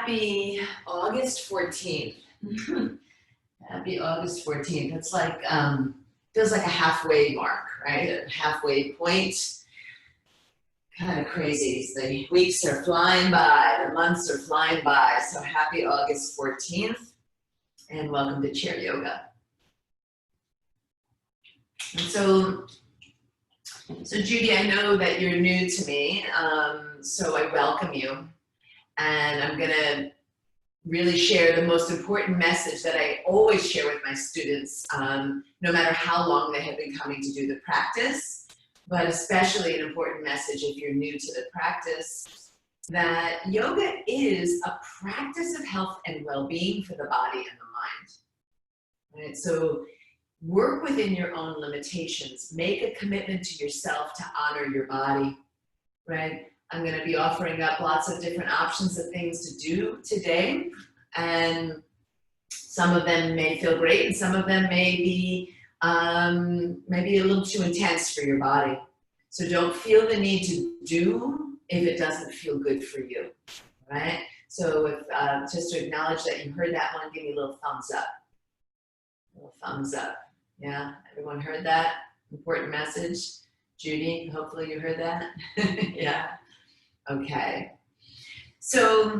Happy August 14th. Happy August 14th. It's like, feels like a halfway mark, right? A halfway point. Kind of crazy. The weeks are flying by, the months are flying by. So happy August 14th and welcome to Chair Yoga. And so Judy, I know that you're new to me, so I welcome you. And I'm gonna really share the most important message that I always share with my students, no matter how long they have been coming to do the practice, but especially an important message if you're new to the practice, that yoga is a practice of health and well-being for the body and the mind. Right? So work within your own limitations. Make a commitment to yourself to honor your body, right? I'm going to be offering up lots of different options of things to do today, and some of them may feel great and some of them may be maybe a little too intense for your body. So don't feel the need to do if it doesn't feel good for you, right? So if, just to acknowledge that you heard that one, give me a little thumbs up. A little thumbs up. Yeah, everyone heard that? Important message. Judy, hopefully you heard that. Yeah. Okay, so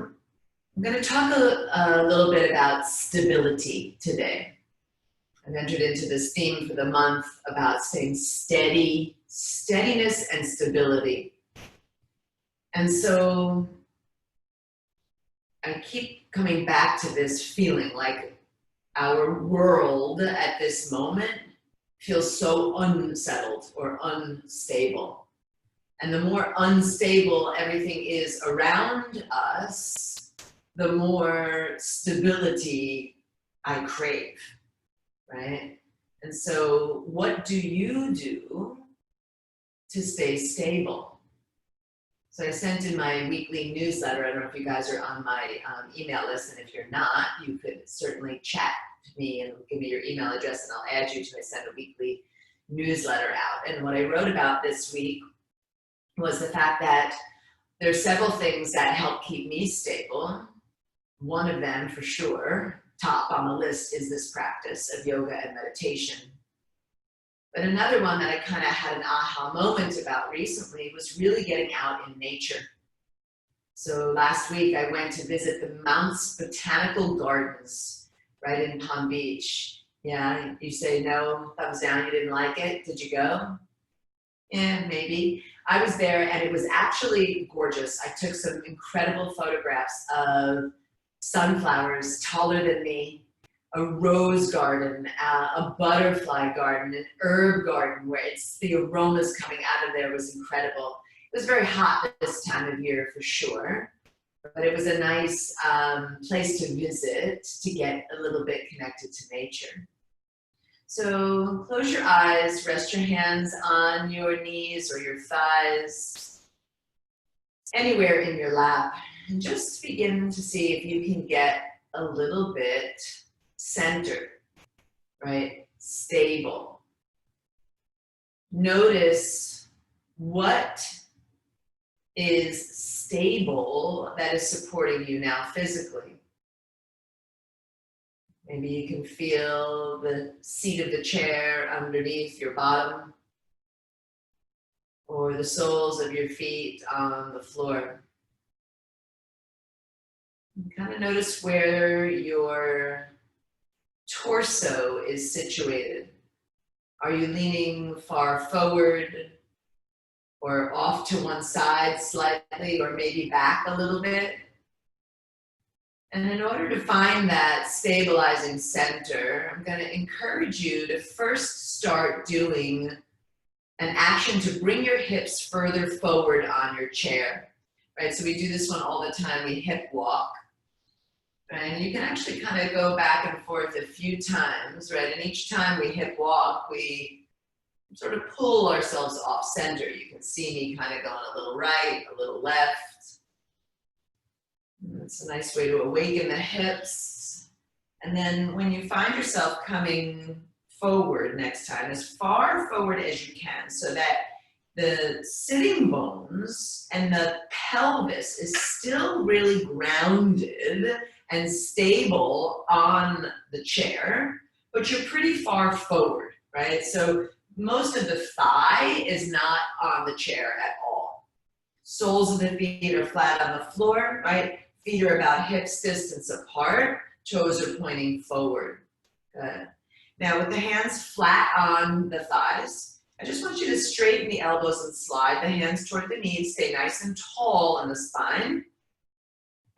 I'm going to talk a little bit about stability today. I've entered into this theme for the month about staying steady, steadiness and stability. And so I keep coming back to this feeling like our world at this moment feels so unsettled or unstable. And the more unstable everything is around us, the more stability I crave, right? And so what do you do to stay stable? So I sent in my weekly newsletter. I don't know if you guys are on my email list, and if you're not, you could certainly chat to me and give me your email address and I'll add you to I send a weekly newsletter out. And what I wrote about this week was the fact that there's several things that help keep me stable. One of them, for sure, top on the list, is this practice of yoga and meditation. But another one that I kind of had an aha moment about recently was really getting out in nature. So last week I went to visit the Mounts Botanical Gardens right in Palm Beach. Yeah, you say no, thumbs down, you didn't like it. Did you go? Yeah, maybe. I was there and it was actually gorgeous. I took some incredible photographs of sunflowers taller than me, a rose garden, a butterfly garden, an herb garden where the aromas coming out of there was incredible. It was very hot this time of year for sure, but it was a nice place to visit to get a little bit connected to nature. So close your eyes, rest your hands on your knees or your thighs, anywhere in your lap, and just begin to see if you can get a little bit centered, right? Stable. Notice what is stable that is supporting you now physically. Maybe you can feel the seat of the chair underneath your bottom, or the soles of your feet on the floor. And kind of notice where your torso is situated. Are you leaning far forward or off to one side slightly, or maybe back a little bit? And in order to find that stabilizing center, I'm going to encourage you to first start doing an action to bring your hips further forward on your chair, right? So we do this one all the time. We hip walk, right? And you can actually kind of go back and forth a few times, right? And each time we hip walk, we sort of pull ourselves off center. You can see me kind of going a little right, a little left. It's a nice way to awaken the hips. And then when you find yourself coming forward next time, as far forward as you can, so that the sitting bones and the pelvis is still really grounded and stable on the chair, but you're pretty far forward, right? So most of the thigh is not on the chair at all. Soles of the feet are flat on the floor, right? Feet are about hips distance apart, toes are pointing forward. Good. Now with the hands flat on the thighs, I just want you to straighten the elbows and slide the hands toward the knees, stay nice and tall in the spine.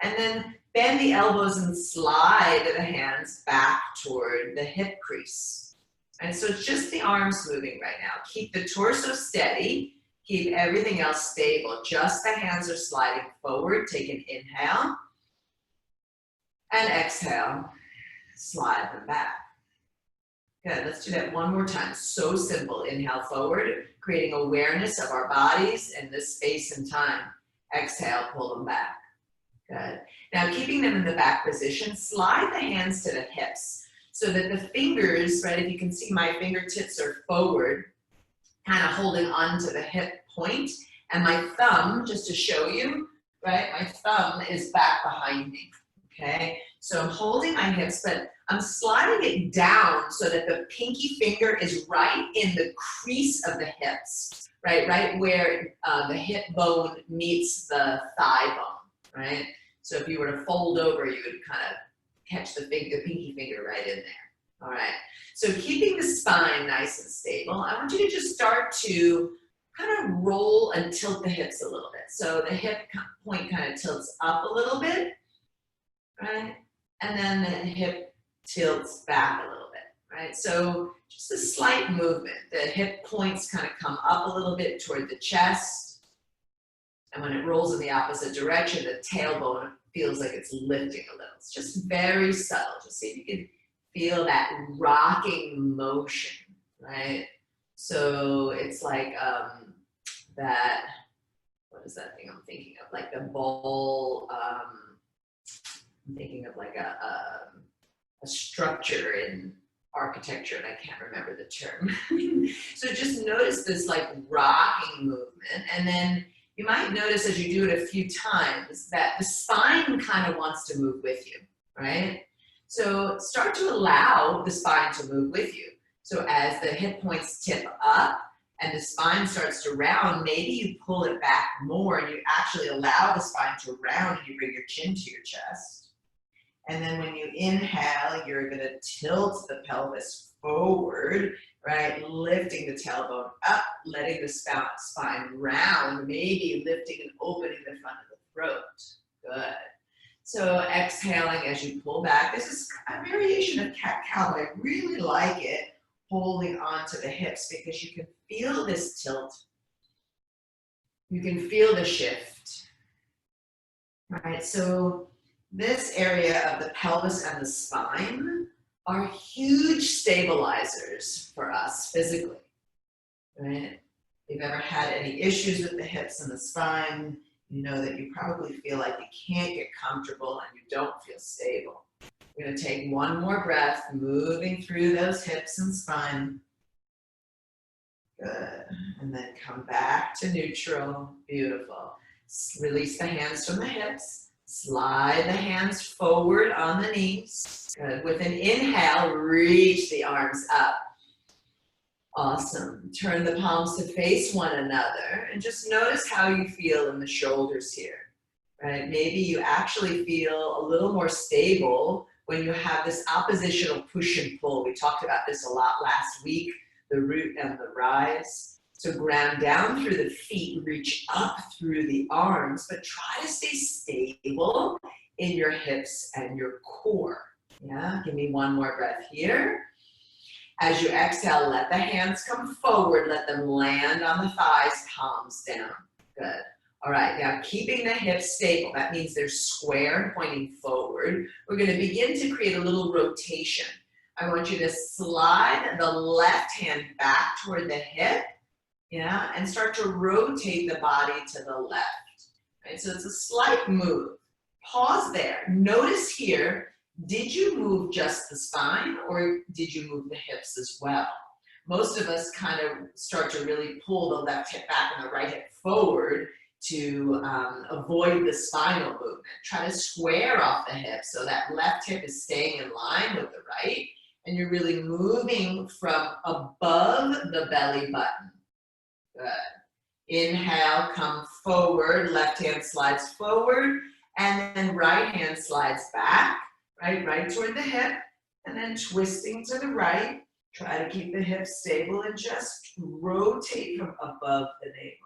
And then bend the elbows and slide the hands back toward the hip crease. And so it's just the arms moving right now. Keep the torso steady, keep everything else stable. Just the hands are sliding forward. Take an inhale and exhale, slide them back. Good, let's do that one more time. So simple. Inhale forward, creating awareness of our bodies and this space and time. Exhale, pull them back. Good. Now keeping them in the back position, slide the hands to the hips so that the fingers, right, if you can see my fingertips are forward, kind of holding on to the hip point, and my thumb, just to show you, right, my thumb is back behind me, okay? So I'm holding my hips, but I'm sliding it down so that the pinky finger is right in the crease of the hips, right where the hip bone meets the thigh bone, right? So if you were to fold over, you would kind of catch the pinky finger right in there, all right? So keeping the spine nice and stable, I want you to just start to kind of roll and tilt the hips a little bit. So the hip point kind of tilts up a little bit, right? And then the hip tilts back a little bit, right? So just a slight movement. The hip points kind of come up a little bit toward the chest. And when it rolls in the opposite direction, the tailbone feels like it's lifting a little. It's just very subtle. Just see if you can feel that rocking motion, right? So it's like that, what is that thing I'm thinking of? Like the ball, I'm thinking of like a structure in architecture, and I can't remember the term. So just notice this like rocking movement, and then you might notice as you do it a few times that the spine kind of wants to move with you, right? So start to allow the spine to move with you. So as the hip points tip up and the spine starts to round, maybe you pull it back more and you actually allow the spine to round and you bring your chin to your chest. And then when you inhale, you're gonna tilt the pelvis forward, right? Lifting the tailbone up, letting the spine round, maybe lifting and opening the front of the throat. Good. So exhaling as you pull back. This is a variation of cat-cow, but I really like it, holding on to the hips because you can feel this tilt. You can feel the shift, right? So this area of the pelvis and the spine are huge stabilizers for us physically, right? If you've ever had any issues with the hips and the spine, you know that you probably feel like you can't get comfortable and you don't feel stable. We're gonna take one more breath, moving through those hips and spine. Good, and then come back to neutral, beautiful. Release the hands from the hips. Slide the hands forward on the knees. Good. With an inhale, reach the arms up. Awesome. Turn the palms to face one another and just notice how you feel in the shoulders here, right? Maybe you actually feel a little more stable when you have this oppositional push and pull. We talked about this a lot last week, the root and the rise. So ground down through the feet, reach up through the arms, but try to stay stable in your hips and your core. Yeah, give me one more breath here. As you exhale, let the hands come forward, let them land on the thighs, palms down. Good. All right, now keeping the hips stable, that means they're square and pointing forward. We're gonna begin to create a little rotation. I want you to slide the left hand back toward the hip, yeah, and start to rotate the body to the left. Right? So it's a slight move. Pause there. Notice here, did you move just the spine or did you move the hips as well? most of us kind of start to really pull the left hip back and the right hip forward to avoid the spinal movement. Try to square off the hip so that left hip is staying in line with the right, and you're really moving from above the belly button. Good. Inhale, come forward, left hand slides forward, and then right hand slides back, right toward the hip, and then twisting to the right. Try to keep the hips stable and just rotate from above the navel.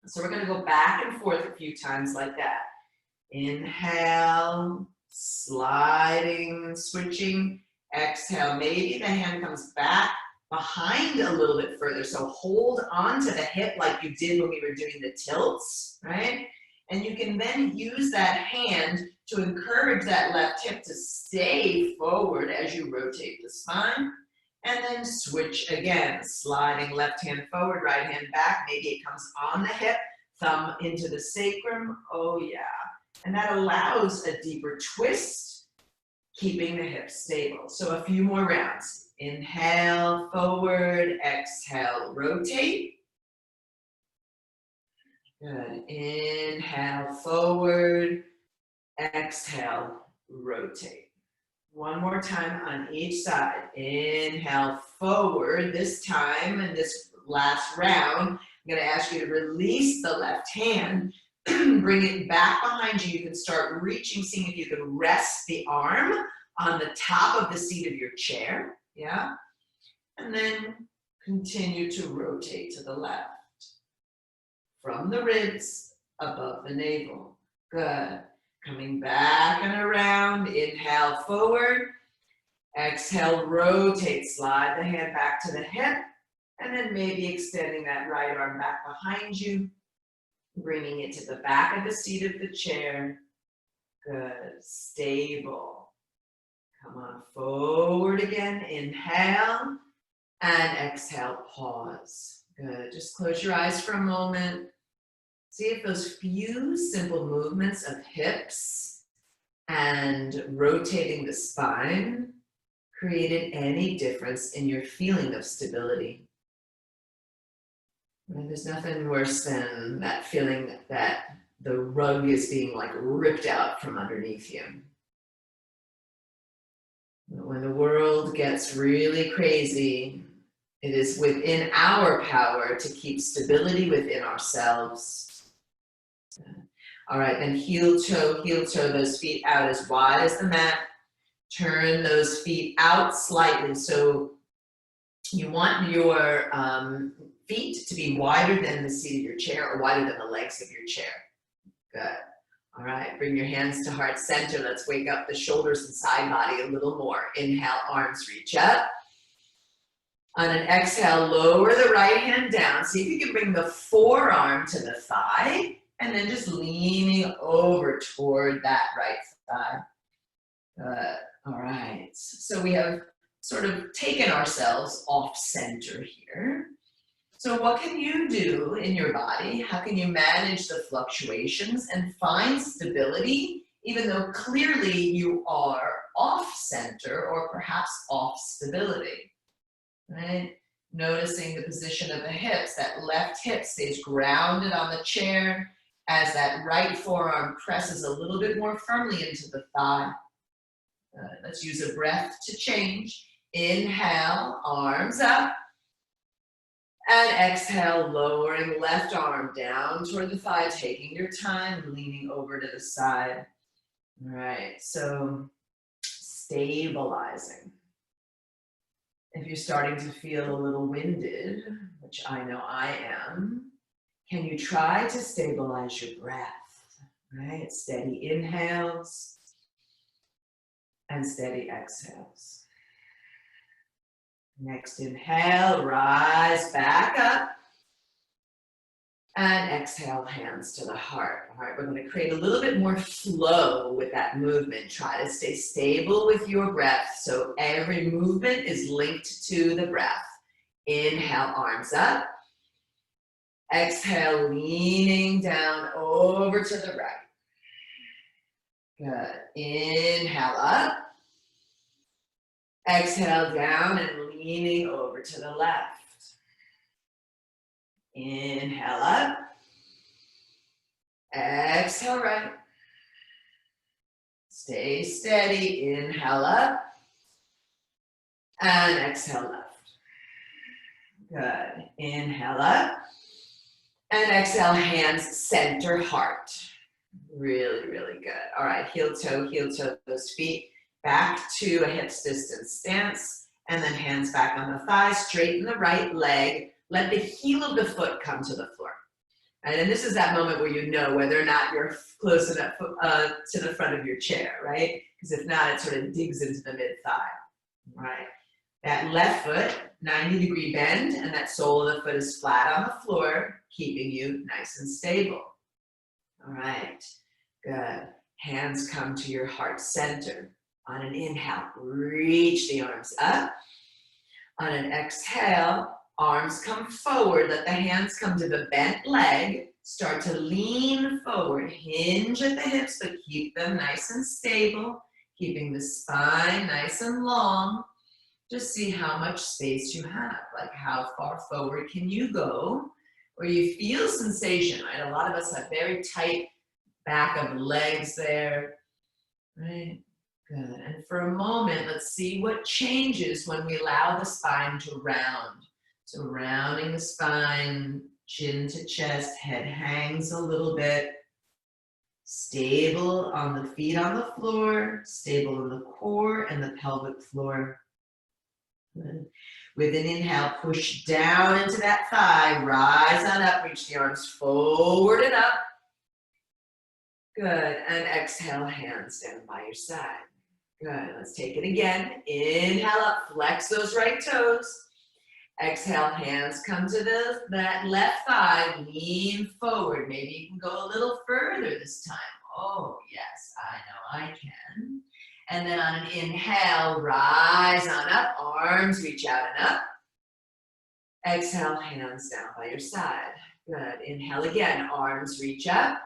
So we're gonna go back and forth a few times like that. Inhale, sliding, switching. Exhale, maybe the hand comes back behind a little bit further. So hold on to the hip like you did when we were doing the tilts, right? And you can then use that hand to encourage that left hip to stay forward as you rotate the spine. And then switch again, sliding left hand forward, right hand back. Maybe it comes on the hip, thumb into the sacrum. Oh yeah. And that allows a deeper twist, keeping the hips stable. So a few more rounds. Inhale, forward, exhale, rotate. Good. Inhale, forward, exhale, rotate. One more time on each side. Inhale, forward. This time, in this last round, I'm going to ask you to release the left hand, bring it back behind you. You can start reaching, seeing if you can rest the arm on the top of the seat of your chair. Yeah? And then continue to rotate to the left. From the ribs, above the navel. Good. Coming back and around, inhale forward, exhale, rotate, slide the hand back to the hip, and then maybe extending that right arm back behind you, bringing it to the back of the seat of the chair. Good, stable. Come on, forward again, inhale, and exhale, pause. Good, just close your eyes for a moment. See if those few simple movements of hips and rotating the spine created any difference in your feeling of stability. And there's nothing worse than that feeling that the rug is being like ripped out from underneath you. When the world gets really crazy, it is within our power to keep stability within ourselves. All right, then heel toe, those feet out as wide as the mat. Turn those feet out slightly. So you want your feet to be wider than the seat of your chair or wider than the legs of your chair. Good. All right, bring your hands to heart center. Let's wake up the shoulders and side body a little more. Inhale, arms reach up. On an exhale, lower the right hand down. See if you can bring the forearm to the thigh. And then just leaning over toward that right thigh. Good. All right. So we have sort of taken ourselves off center here. So what can you do in your body? How can you manage the fluctuations and find stability, even though clearly you are off center or perhaps off stability? Right? Noticing the position of the hips. That left hip stays grounded on the chair, as that right forearm presses a little bit more firmly into the thigh. Let's use a breath to change. Inhale, arms up. And exhale, lowering left arm down toward the thigh, taking your time, leaning over to the side. All right, so stabilizing. If you're starting to feel a little winded, which I know I am, can you try to stabilize your breath, right? Steady inhales and steady exhales. Next inhale, rise back up. And exhale, hands to the heart. All right, we're going to create a little bit more flow with that movement. Try to stay stable with your breath. So every movement is linked to the breath. Inhale, arms up. Exhale, leaning down over to the right. Good. Inhale up. Exhale down and leaning over to the left. Inhale up. Exhale right. Stay steady. Inhale up. And exhale left. Good. Inhale up. And exhale, hands center heart. Really, really good. All right, heel toe, those feet back to a hips distance stance. And then hands back on the thighs, straighten the right leg. Let the heel of the foot come to the floor. And this is that moment where you know whether or not you're close enough to the front of your chair, right? Because if not, it sort of digs into the mid-thigh, right? That left foot, 90-degree bend, and that sole of the foot is flat on the floor, keeping you nice and stable. All right, good. Hands come to your heart center. On an inhale, reach the arms up. On an exhale, arms come forward. Let the hands come to the bent leg. Start to lean forward. Hinge at the hips, but keep them nice and stable. Keeping the spine nice and long. Just see how much space you have. Like how far forward can you go? Or you feel sensation, right? A lot of us have very tight back of legs there, right? Good. And for a moment, let's see what changes when we allow the spine to round. So rounding the spine, chin to chest, head hangs a little bit. Stable on the feet on the floor, stable in the core and the pelvic floor. Good. With an inhale, push down into that thigh, rise on up, reach the arms forward and up. Good, and exhale, hands down by your side. Good, let's take it again. Inhale up, flex those right toes. Exhale, hands come to that left thigh, lean forward. Maybe you can go a little further this time. Oh, yes, I know I can. And then on an inhale, rise on up, arms reach out and up. Exhale, hands down by your side. Good, inhale again, arms reach up.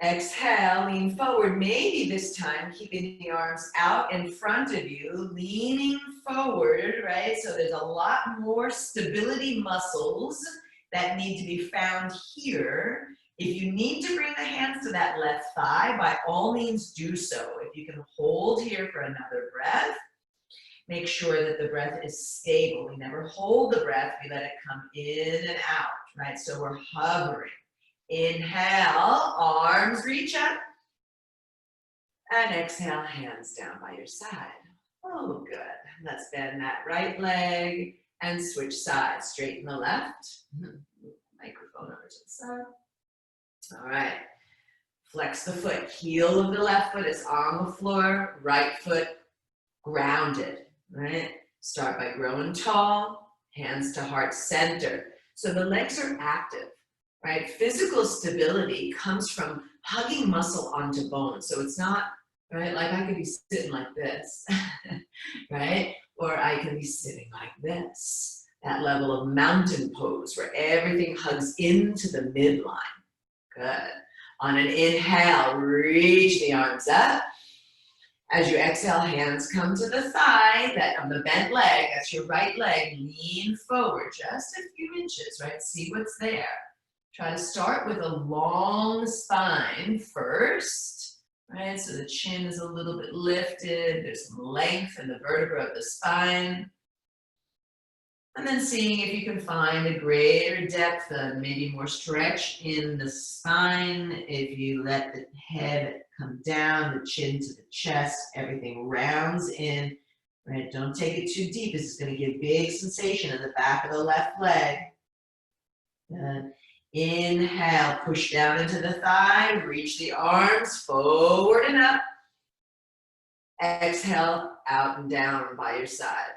Exhale, lean forward, maybe this time keeping the arms out in front of you, leaning forward, right? So there's a lot more stability muscles that need to be found here. If you need to bring the hands to that left thigh, by all means do so. If you can hold here for another breath, make sure that the breath is stable. We never hold the breath, we let it come in and out, right? So we're hovering. Inhale, arms reach up. And exhale, hands down by your side. Oh, good. Let's bend that right leg and switch sides. Straighten the left. Microphone over to the side. All right. Flex the foot. Heel of the left foot is on the floor. Right foot grounded, right? Start by growing tall. Hands to heart center. So the legs are active. Right? Physical stability comes from hugging muscle onto bone. So it's not, right? Like I could be sitting like this, right? Or I can be sitting like this. That level of mountain pose where everything hugs into the midline. Good. On an inhale, reach the arms up. As you exhale, hands come to the thigh, that on the bent leg, that's your right leg, lean forward just a few inches, right? See what's there. Try to start with a long spine first, right? So the chin is a little bit lifted. There's some length in the vertebra of the spine. And then seeing if you can find a greater depth, maybe more stretch in the spine. If you let the head come down, the chin to the chest, everything rounds in, right? Don't take it too deep. This is going to give big sensation in the back of the left leg. Inhale, push down into the thigh, reach the arms forward and up. Exhale, out and down by your side.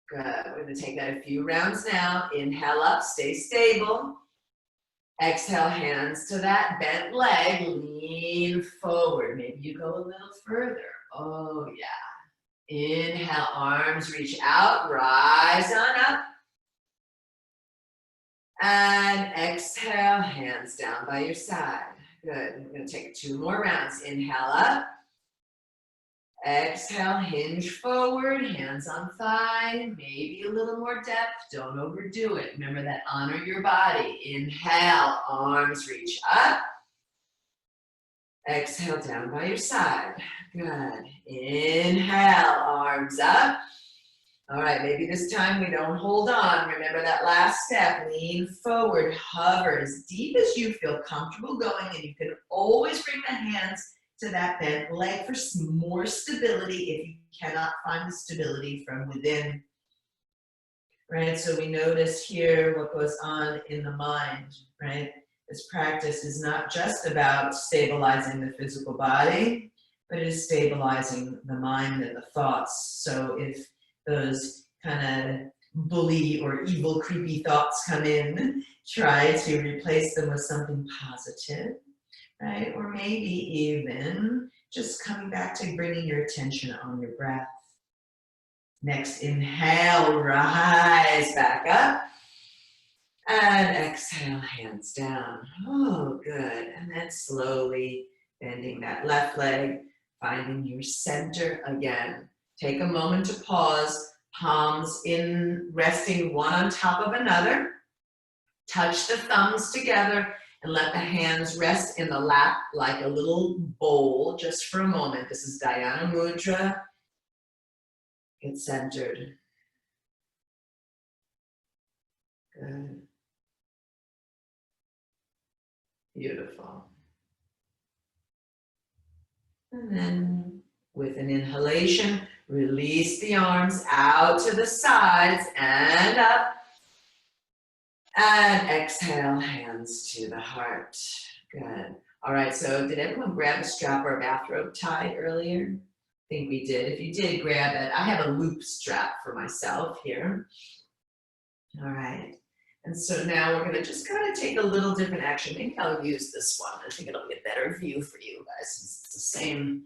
Good. We're going to take that a few rounds now. Inhale up, stay stable. Exhale, hands to that bent leg, lean forward. Maybe you go a little further. Oh, yeah. Inhale, arms reach out, rise on up. And exhale, hands down by your side. Good. We're going to take 2 more rounds. Inhale up. Exhale, hinge forward, hands on thigh, maybe a little more depth, don't overdo it. Remember that, honor your body. Inhale, arms reach up. Exhale, down by your side. Good. Inhale, arms up. All right, maybe this time we don't hold on. Remember that last step, lean forward, hover as deep as you feel comfortable going, and you can always bring the hands to that bent leg for some more stability if you cannot find the stability from within. Right, so we notice here what goes on in the mind, right? This practice is not just about stabilizing the physical body, but it is stabilizing the mind and the thoughts. So if those kind of bully or evil, creepy thoughts come in, try to replace them with something positive, right? Or maybe even just coming back to bringing your attention on your breath. Next, inhale, rise back up. And exhale, hands down. Oh, good. And then slowly bending that left leg, finding your center again. Take a moment to pause, palms in, resting one on top of another. Touch the thumbs together and let the hands rest in the lap like a little bowl just for a moment. This is Dhyana Mudra. Get centered. Good. Beautiful. And then with an inhalation, release the arms out to the sides and up. And exhale, hands to the heart. Good. All right, so did everyone grab a strap or a bathrobe tie earlier? I think we did. If you did, grab it. I have a loop strap for myself here. All right. And so now we're going to just kind of take a little different action. Maybe I'll use this one. I think it'll be a better view for you guys. It's the same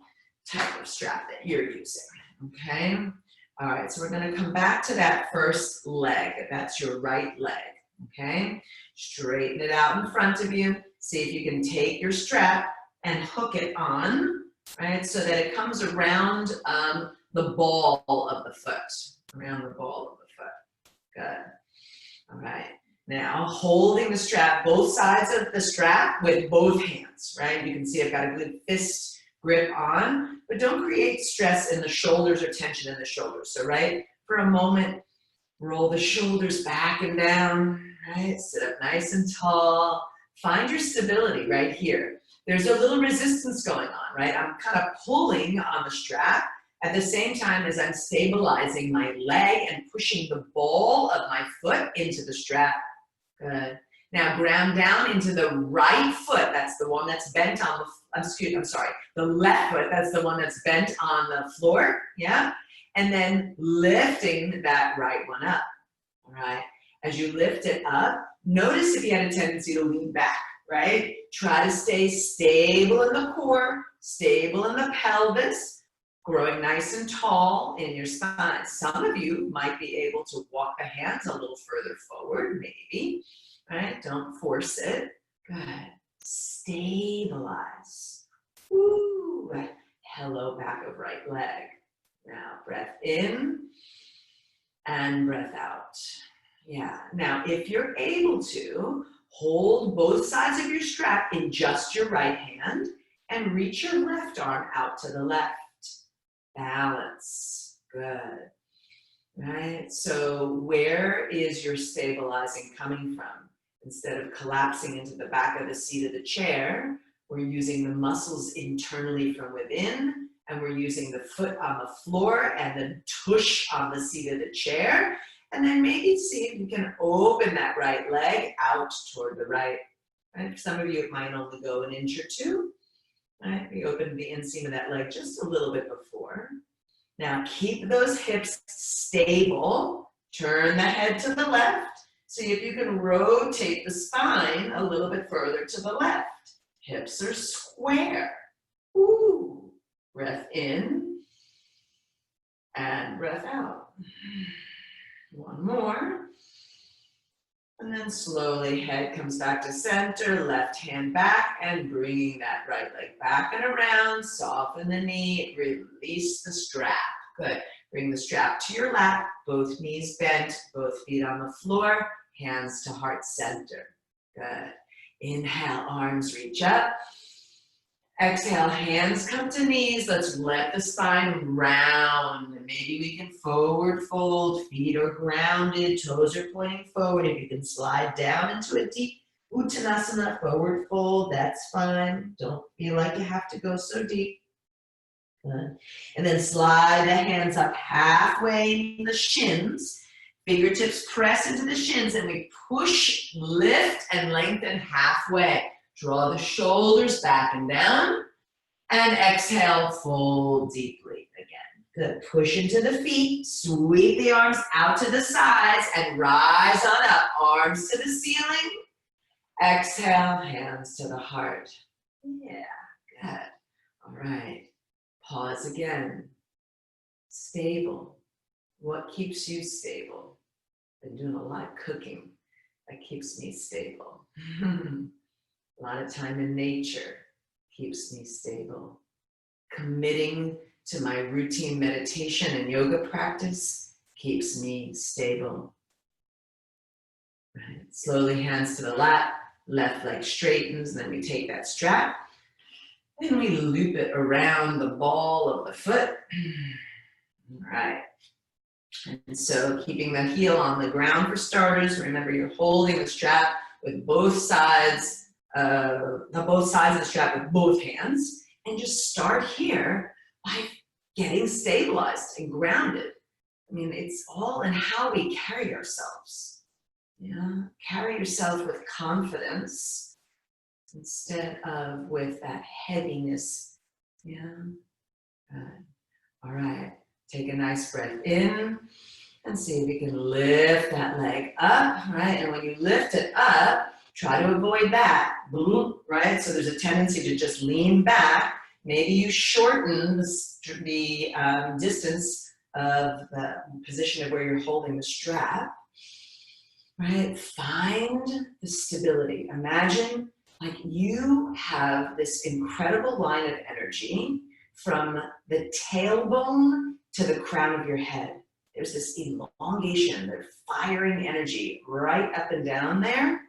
type of strap that you're using. Okay. All right. So we're going to come back to that first leg. That's your right leg. Okay. Straighten it out in front of you. See if you can take your strap and hook it on, right? So that it comes around the ball of the foot. Around the ball of the foot. Good. All right. Now, holding the strap, both sides of the strap with both hands, right? You can see I've got a good fist grip on, but don't create stress in the shoulders or tension in the shoulders. So, right, for a moment, roll the shoulders back and down, right? Sit up nice and tall. Find your stability right here. There's a little resistance going on, right? I'm kind of pulling on the strap at the same time as I'm stabilizing my leg and pushing the ball of my foot into the strap. Good. Now ground down into the right foot. That's the one that's bent on the, the left foot. That's the one that's bent on the floor. Yeah. And then lifting that right one up. All right. As you lift it up, notice if you had a tendency to lean back, right? Try to stay stable in the core, stable in the pelvis, growing nice and tall in your spine. Some of you might be able to walk the hands a little further forward, maybe, right? Don't force it. Good. Stabilize. Woo. Hello, back of right leg. Now, breath in and breath out. Yeah. Now, if you're able to, hold both sides of your strap in just your right hand and reach your left arm out to the left. Balance. Good. Right? So where is your stabilizing coming from? Instead of collapsing into the back of the seat of the chair, we're using the muscles internally from within, and we're using the foot on the floor and the tush on the seat of the chair. And then maybe see if you can open that right leg out toward the right. Right? For some of you, it might only go an inch or two. Right? We open the inseam of that leg just a little bit before. Now keep those hips stable. Turn the head to the left. See if you can rotate the spine a little bit further to the left. Hips are square. Ooh. Breath in and breath out. One more. And then slowly head comes back to center, left hand back, and bringing that right leg back and around. Soften the knee, release the strap. Good. Bring the strap to your lap, both knees bent, both feet on the floor, hands to heart center. Good. Inhale, arms reach up. Exhale, hands come to knees. Let's let the spine round. And maybe we can forward fold. Feet are grounded, toes are pointing forward. If you can slide down into a deep Uttanasana, forward fold, that's fine. Don't feel like you have to go so deep. Good. And then slide the hands up halfway in the shins. Fingertips press into the shins and we push, lift, and lengthen halfway. Draw the shoulders back and down, and exhale, fold deeply again. Good, push into the feet, sweep the arms out to the sides, and rise on up, arms to the ceiling. Exhale, hands to the heart. Yeah, good. All right, pause again. Stable. What keeps you stable? Been doing a lot of cooking. That keeps me stable. A lot of time in nature keeps me stable. Committing to my routine meditation and yoga practice keeps me stable. Right. Slowly hands to the lap, left leg straightens, and then we take that strap and we loop it around the ball of the foot. All right. And so keeping the heel on the ground for starters, remember you're holding the strap with both sides of the strap with both hands, and just start here by getting stabilized and grounded. I mean, it's all in how we carry ourselves. Yeah, carry yourself with confidence instead of with that heaviness. Yeah, good. All right, take a nice breath in and see if you can lift that leg up, right? And when you lift it up, try to avoid that, right? So there's a tendency to just lean back. Maybe you shorten the distance of the position of where you're holding the strap, right? Find the stability. Imagine like you have this incredible line of energy from the tailbone to the crown of your head. There's this elongation, they're firing energy right up and down there.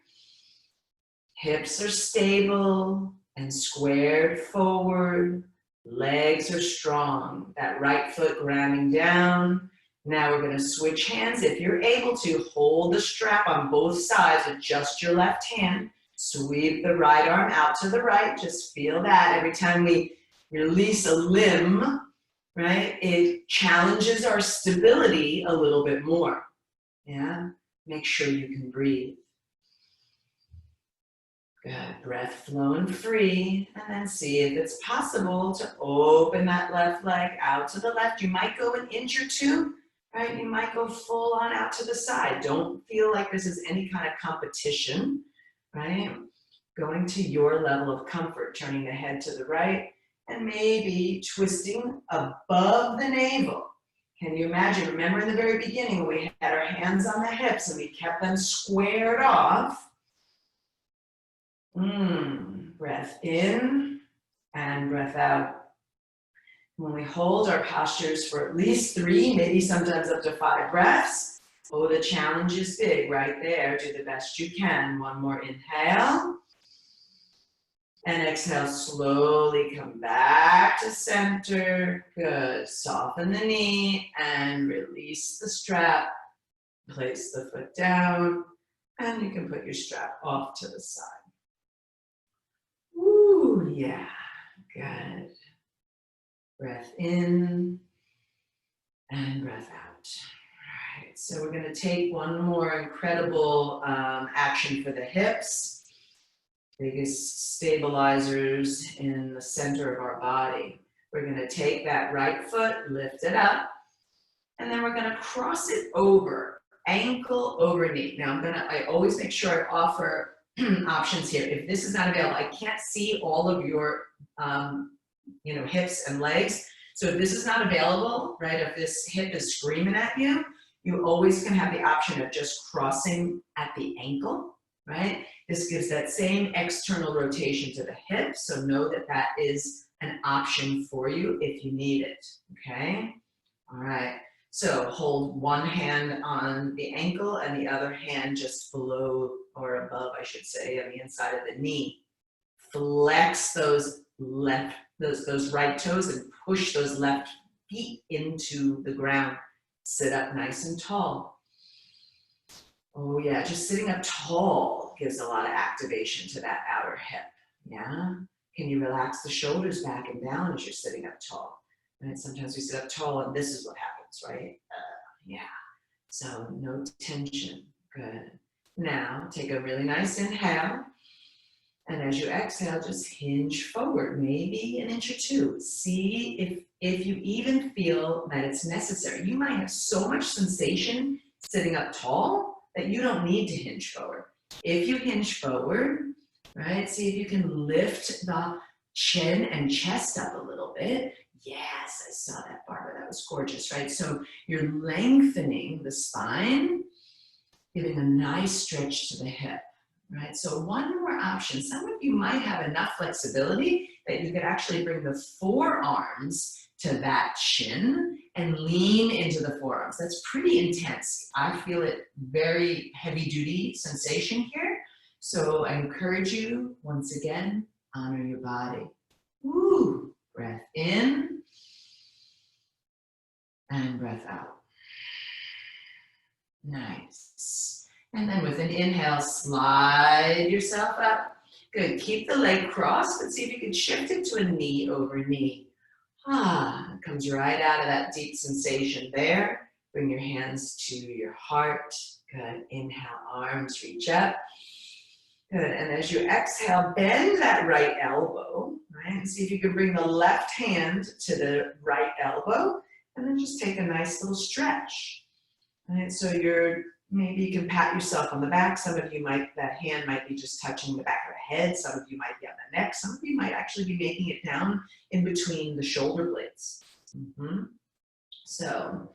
Hips are stable and squared forward. Legs are strong. That right foot grounding down. Now we're going to switch hands. If you're able to, hold the strap on both sides. Adjust your left hand. Sweep the right arm out to the right. Just feel that. Every time we release a limb, right, it challenges our stability a little bit more. Yeah? Make sure you can breathe. Good, breath flowing free, and then see if it's possible to open that left leg out to the left. You might go an inch or two, right? You might go full on out to the side. Don't feel like this is any kind of competition, right? Going to your level of comfort, turning the head to the right, and maybe twisting above the navel. Can you imagine? Remember in the very beginning, we had our hands on the hips and we kept them squared off. Breath in and breath out. When we hold our postures for at least 3, maybe sometimes up to 5 breaths, oh, the challenge is big right there. Do the best you can. One more inhale. And exhale, slowly come back to center. Good. Soften the knee and release the strap. Place the foot down and you can put your strap off to the side. Woo, yeah, good. Breath in and breath out. All right, so we're going to take one more incredible action for the hips. Biggest stabilizers in the center of our body. We're going to take that right foot, lift it up, and then we're going to cross it over, ankle over knee. Now I always make sure I offer options here. If this is not available, I can't see all of your hips and legs. So if this is not available, right, if this hip is screaming at you, You always can have the option of just crossing at the ankle, right? This gives that same external rotation to the hip, so know that that is an option for you if you need it, okay? All right, so hold one hand on the ankle and the other hand just below or above, I should say, on the inside of the knee. Flex those right toes and push those left feet into the ground. Sit up nice and tall. Oh yeah, just sitting up tall gives a lot of activation to that outer hip, yeah? Can you relax the shoulders back and down as you're sitting up tall? Right? Sometimes we sit up tall and this is what happens, right? Yeah, so no tension, good. Now, take a really nice inhale. And as you exhale, just hinge forward, maybe an inch or two. See if you even feel that it's necessary. You might have so much sensation sitting up tall that you don't need to hinge forward. If you hinge forward, right, see if you can lift the chin and chest up a little bit. Yes, I saw that, Barbara, that was gorgeous, right? So you're lengthening the spine, giving a nice stretch to the hip. Right, so one more option. Some of you might have enough flexibility that you could actually bring the forearms to that shin and lean into the forearms. That's pretty intense. I feel it very heavy duty sensation here. So I encourage you, once again, honor your body. Woo, breath in and breath out. Nice. And then with an inhale, slide yourself up. Good, keep the leg crossed, but see if you can shift it to a knee over knee. It comes right out of that deep sensation there. Bring your hands to your heart. Good, inhale, arms reach up. Good, and as you exhale, bend that right elbow, right? And see if you can bring the left hand to the right elbow, and then just take a nice little stretch. Right, so maybe you can pat yourself on the back. Some of you that hand might be just touching the back of the head. Some of you might be on the neck. Some of you might actually be making it down in between the shoulder blades. So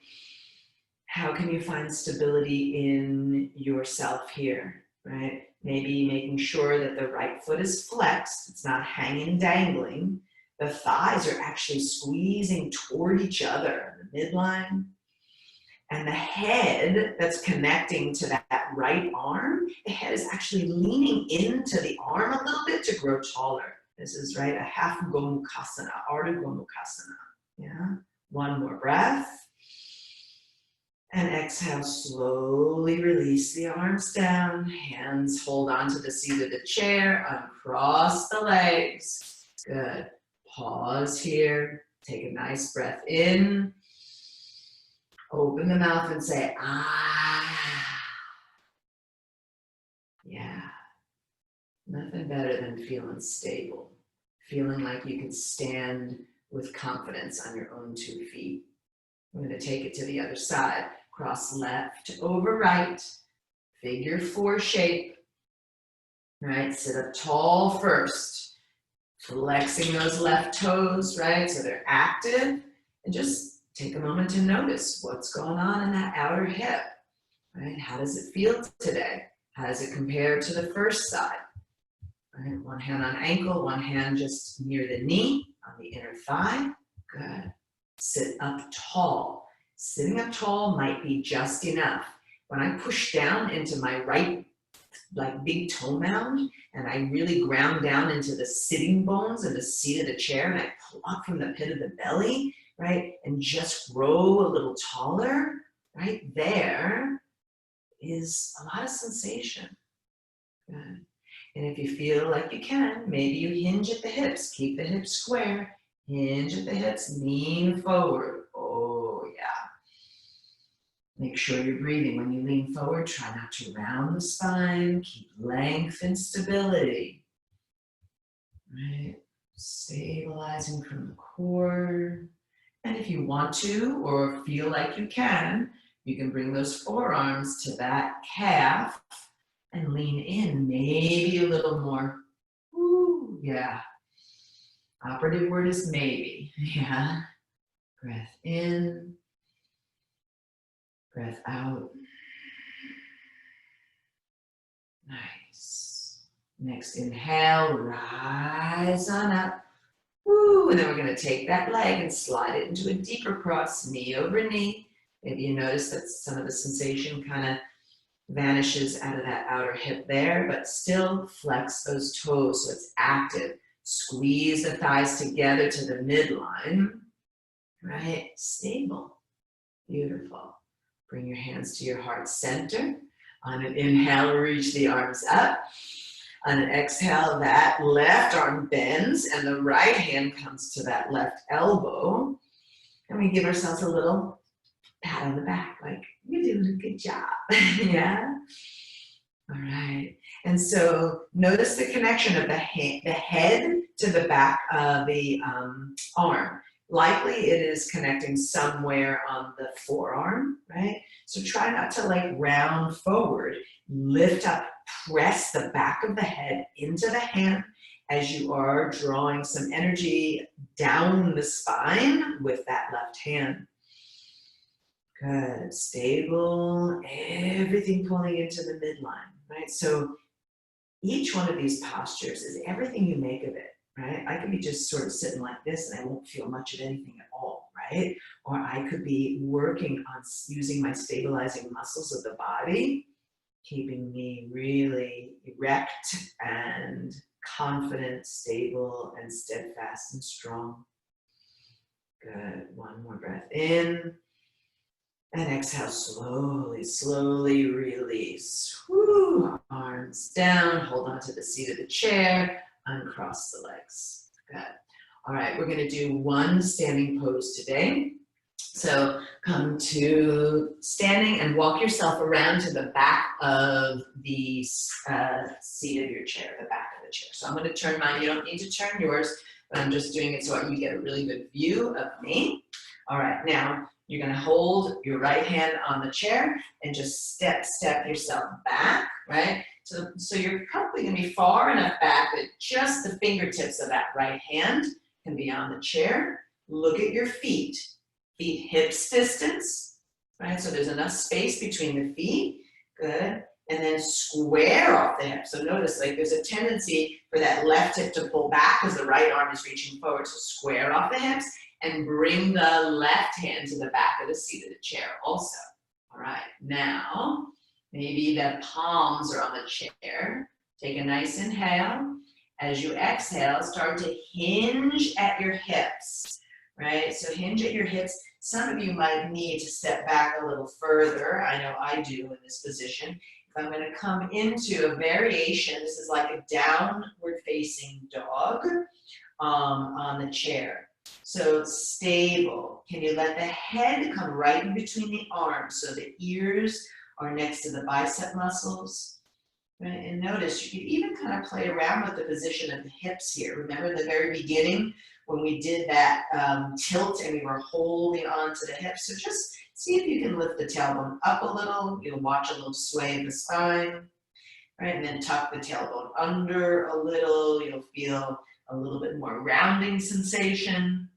how can you find stability in yourself here, right? Maybe making sure that the right foot is flexed. It's not hanging, dangling. The thighs are actually squeezing toward each other in the midline. And the head that's connecting to that right arm, the head is actually leaning into the arm a little bit to grow taller. This is right, a half Gomukhasana, Ardha Gomukhasana. Yeah, one more breath. And exhale, slowly release the arms down. Hands hold onto the seat of the chair, uncross the legs. Good, pause here. Take a nice breath in. Open the mouth and say, ah. Yeah. Nothing better than feeling stable. Feeling like you can stand with confidence on your own 2 feet. I'm going to take it to the other side. Cross left over right. Figure 4 shape. Right? Sit up tall first. Flexing those left toes, right? So they're active. And just take a moment to notice what's going on in that outer hip, right? How does it feel today? How does it compare to the first side? Right? One hand on ankle, one hand just near the knee, on the inner thigh. Good. Sit up tall. Sitting up tall might be just enough. When I push down into my right, like big toe mound, and I really ground down into the sitting bones and the seat of the chair, and I pluck from the pit of the belly, right, and just grow a little taller, right, there is a lot of sensation. Good. And if you feel like you can, maybe you hinge at the hips, keep the hips square, hinge at the hips, lean forward. Oh yeah. Make sure you're breathing. When you lean forward, try not to round the spine, keep length and stability. Right, stabilizing from the core. And if you want to, or feel like you can bring those forearms to that calf and lean in, maybe a little more. Ooh, yeah. Operative word is maybe, yeah. Breath in, Breath out. Nice. Next inhale, rise on up. Woo, and then we're going to take that leg and slide it into a deeper cross, knee over knee. Maybe you notice that some of the sensation kind of vanishes out of that outer hip there, but still flex those toes so it's active. Squeeze the thighs together to the midline, right? Stable. Beautiful. Bring your hands to your heart center. On an inhale, reach the arms up. On an exhale, that left arm bends and the right hand comes to that left elbow. And we give ourselves a little pat on the back, like, you're doing a good job. Yeah? All right. And so notice the connection of the head to the back of the arm. Likely it is connecting somewhere on the forearm, right? So try not to like round forward. Lift up, press the back of the head into the hand as you are drawing some energy down the spine with that left hand. Good, stable, everything pulling into the midline, right? So each one of these postures is everything you make of it, right? I could be just sort of sitting like this and I won't feel much of anything at all, right? Or I could be working on using my stabilizing muscles of the body, keeping me really erect and confident, stable, and steadfast and strong. Good, one more breath in. And exhale, slowly, slowly release. Woo. Arms down, hold on to the seat of the chair, uncross the legs. Good. All right, we're gonna do one standing pose today. So come to standing and walk yourself around to the back of the seat of your chair, the back of the chair. So I'm gonna turn mine, you don't need to turn yours, but I'm just doing it so you get a really good view of me. All right, now, you're gonna hold your right hand on the chair and just step yourself back, right? So you're probably gonna be far enough back that just the fingertips of that right hand can be on the chair. Look at your feet. Feet hips distance, right? So there's enough space between the feet, good. And then square off the hips. So notice like there's a tendency for that left hip to pull back because the right arm is reaching forward. So square off the hips. And bring the left hand to the back of the seat of the chair also. All right, now, maybe the palms are on the chair. Take a nice inhale. As you exhale, start to hinge at your hips, right? So hinge at your hips. Some of you might need to step back a little further. I know I do in this position. If I'm gonna come into a variation, this is like a downward facing dog on the chair. So stable. Can you let the head come right in between the arms so the ears are next to the bicep muscles? Right? And notice you can even kind of play around with the position of the hips here. Remember in the very beginning when we did that tilt and we were holding on to the hips? So just see if you can lift the tailbone up a little. You'll watch a little sway of the spine. Right? And then tuck the tailbone under a little. You'll feel a little bit more rounding sensation.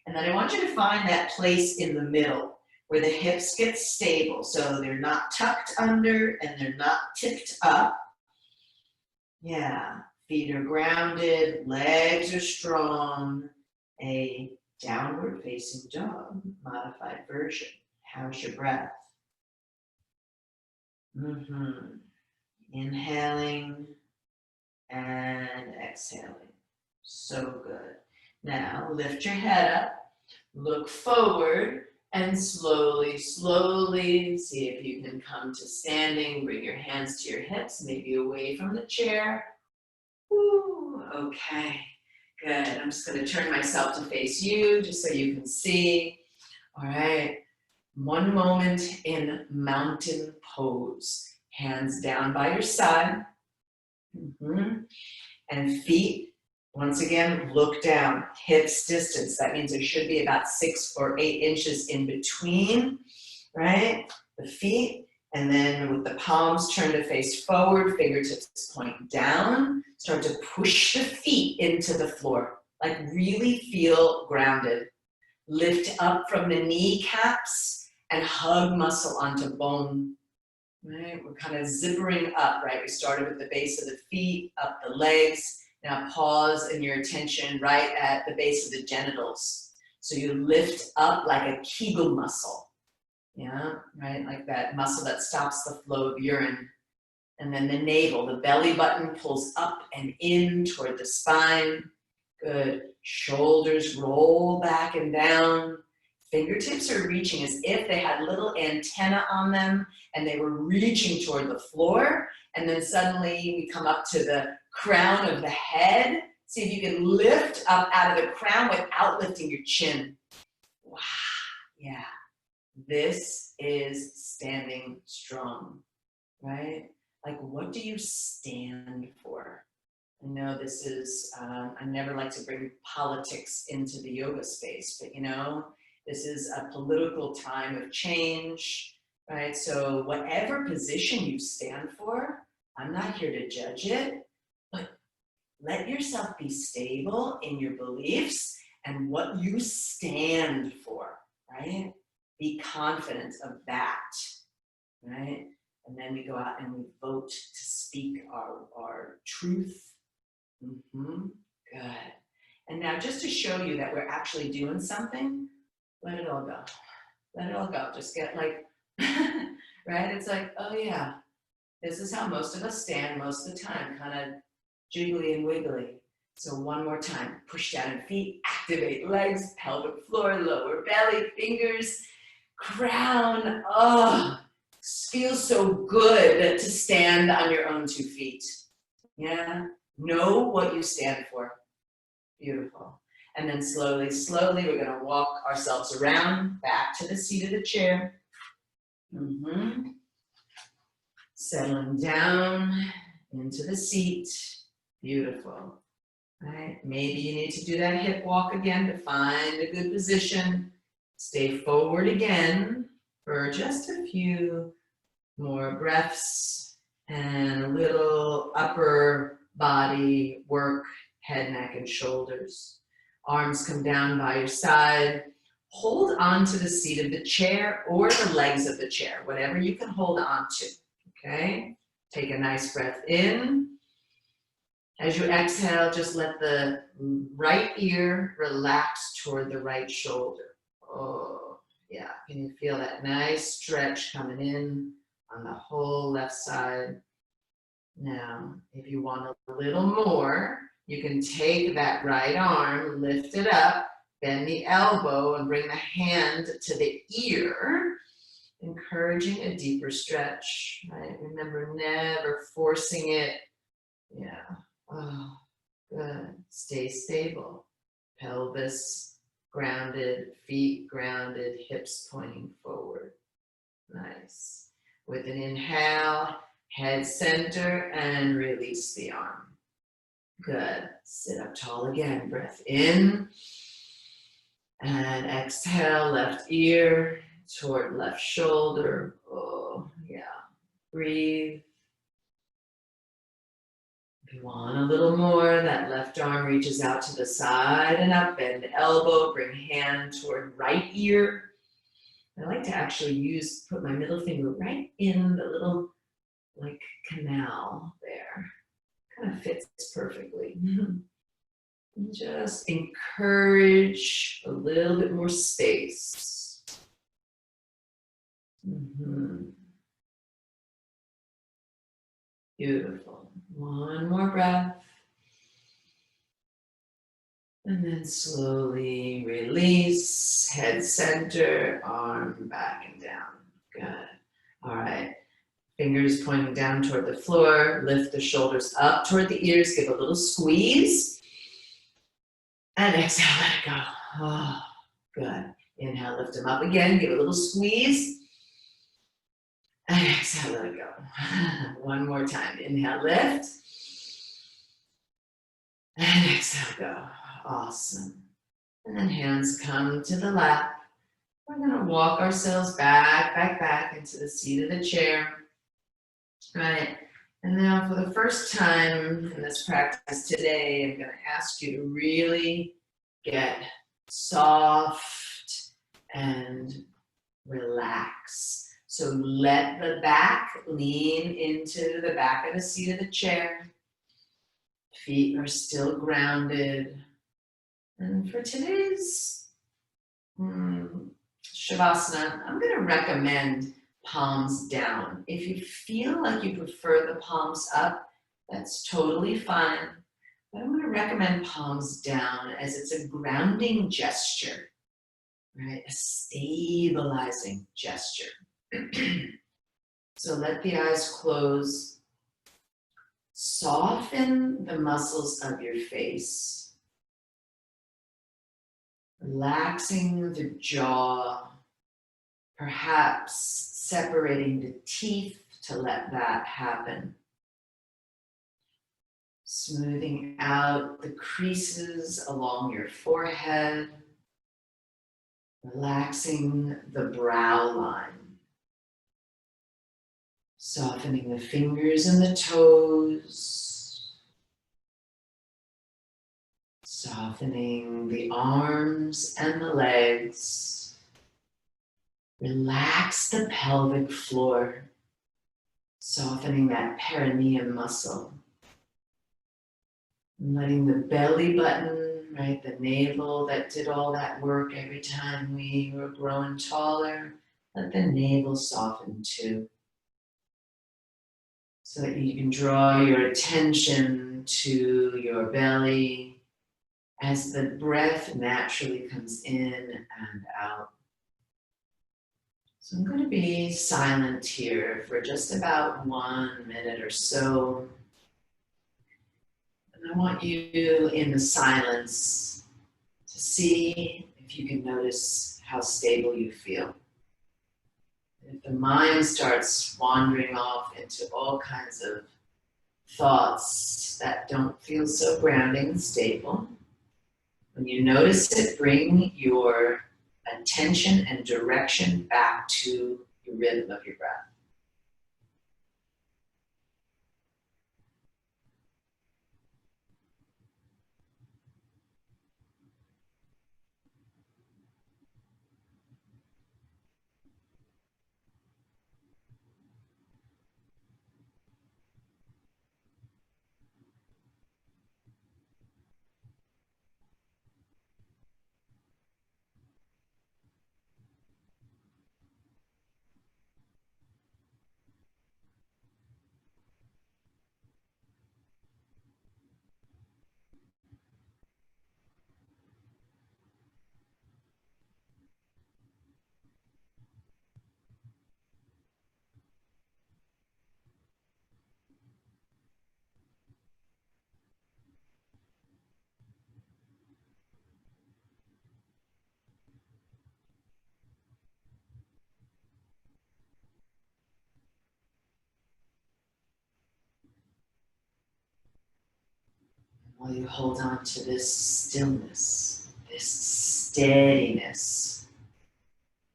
And then I want you to find that place in the middle where the hips get stable. So they're not tucked under and they're not tipped up. Yeah, feet are grounded, legs are strong. A downward facing dog, modified version. How's your breath? Inhaling and exhaling. So good. Now lift your head up, look forward, and slowly, slowly see if you can come to standing. Bring your hands to your hips, maybe away from the chair. Woo, okay, good. I'm just going to turn myself to face you just so you can see. All right, one moment in mountain pose. Hands down by your side. And feet, once again, look down, hips distance. That means there should be about 6 or 8 inches in between, right? The feet, and then with the palms turned to face forward, fingertips point down, start to push the feet into the floor. Like really feel grounded. Lift up from the kneecaps and hug muscle onto bone. Right, we're kind of zippering up, right? We started with the base of the feet, up the legs. Now pause in your attention right at the base of the genitals. So you lift up like a Kegel muscle. Yeah, right, like that muscle that stops the flow of urine. And then the navel, the belly button pulls up and in toward the spine. Good. Shoulders roll back and down. Fingertips are reaching as if they had little antenna on them and they were reaching toward the floor. And then suddenly we come up to the crown of the head. See if you can lift up out of the crown without lifting your chin. Wow. Yeah. This is standing strong, right? Like, what do you stand for? I know this is, I never like to bring politics into the yoga space, but you know, this is a political time of change, right? So whatever position you stand for, I'm not here to judge it, but let yourself be stable in your beliefs and what you stand for, right? Be confident of that, right? And then we go out and we vote to speak our truth. Good. And now just to show you that we're actually doing something, let it all go. Let it all go. Just get like, right? It's like, oh yeah, this is how most of us stand most of the time, kind of jiggly and wiggly. So one more time, push down in feet, activate legs, pelvic floor, lower belly, fingers, crown. Oh, feels so good to stand on your own 2 feet. Yeah, know what you stand for. Beautiful. And then slowly, slowly, we're going to walk ourselves around back to the seat of the chair. Settling down into the seat. Beautiful. Right? Maybe you need to do that hip walk again to find a good position. Stay forward again for just a few more breaths and a little upper body work, head, neck, and shoulders. Arms come down by your side. Hold on to the seat of the chair or the legs of the chair, whatever you can hold on to, okay? Take a nice breath in. As you exhale, just let the right ear relax toward the right shoulder. Oh, yeah, can you feel that nice stretch coming in on the whole left side? Now, if you want a little more, you can take that right arm, lift it up, bend the elbow, and bring the hand to the ear, encouraging a deeper stretch, right? Remember, never forcing it. Yeah. Oh, good. Stay stable. Pelvis grounded, feet grounded, hips pointing forward. Nice. With an inhale, head center, and release the arm. Good. Sit up tall again. Breath in. And exhale, left ear toward left shoulder. Oh, yeah. Breathe. If you want a little more, that left arm reaches out to the side and up. Bend the elbow, bring hand toward right ear. I like to actually put my middle finger right in the little like canal there. Kind of fits perfectly. Just encourage a little bit more space. Beautiful. One more breath. And then slowly release, head center, arm back and down. Good. All right. Fingers pointing down toward the floor. Lift the shoulders up toward the ears. Give a little squeeze. And exhale, let it go. Oh, good. Inhale, lift them up again. Give a little squeeze. And exhale, let it go. One more time. Inhale, lift. And exhale, go. Awesome. And then hands come to the lap. We're going to walk ourselves back into the seat of the chair. Right. And now for the first time in this practice today, I'm going to ask you to really get soft and relax. So let the back lean into the back of the seat of the chair. Feet are still grounded. And for today's Shavasana, I'm going to recommend palms down. If you feel like you prefer the palms up, that's totally fine. But I'm going to recommend palms down as it's a grounding gesture, right? A stabilizing gesture. So let the eyes close. Soften the muscles of your face. Relaxing the jaw, perhaps separating the teeth to let that happen. Smoothing out the creases along your forehead. Relaxing the brow line. Softening the fingers and the toes. Softening the arms and the legs. Relax the pelvic floor. Softening that perineum muscle. And letting the belly button, right, the navel that did all that work every time we were growing taller, let the navel soften too. So that you can draw your attention to your belly as the breath naturally comes in and out. So I'm going to be silent here for just about 1 minute or so. And I want you in the silence to see if you can notice how stable you feel. If the mind starts wandering off into all kinds of thoughts that don't feel so grounding and stable, when you notice it, bring your attention and direction back to the rhythm of your breath. While you hold on to this stillness, this steadiness,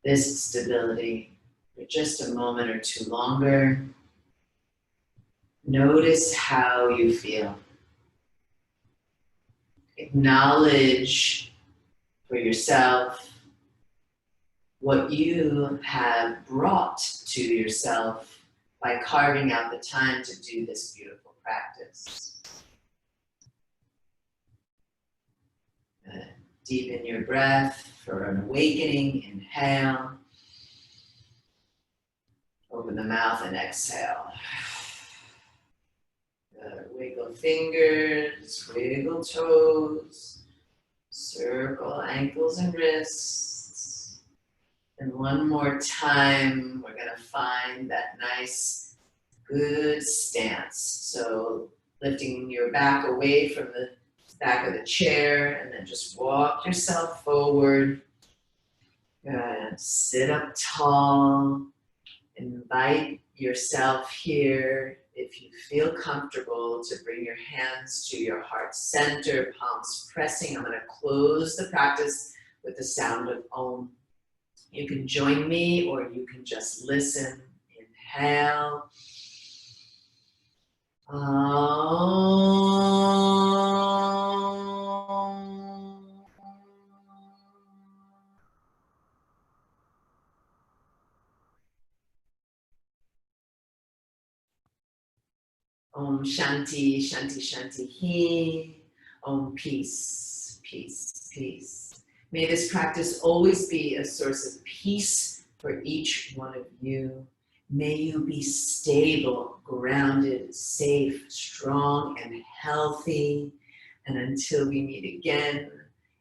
this stability for just a moment or two longer, notice how you feel. Acknowledge for yourself what you have brought to yourself by carving out the time to do this beautiful practice. Deepen your breath for an awakening. Inhale. Open the mouth and exhale. Wiggle fingers, wiggle toes, circle ankles and wrists. And one more time, we're gonna find that nice, good stance. So lifting your back away from the back of the chair and then just walk yourself forward. Good. Sit up tall. Invite yourself here, if you feel comfortable, to bring your hands to your heart center, palms pressing. I'm going to close the practice with the sound of Om. You can join me or you can just listen. Inhale. Om. Om Shanti, Shanti, Shanti, He. Om Peace, Peace, Peace. May this practice always be a source of peace for each one of you. May you be stable, grounded, safe, strong, and healthy. And until we meet again,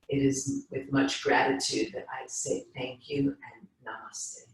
it is with much gratitude that I say thank you and namaste.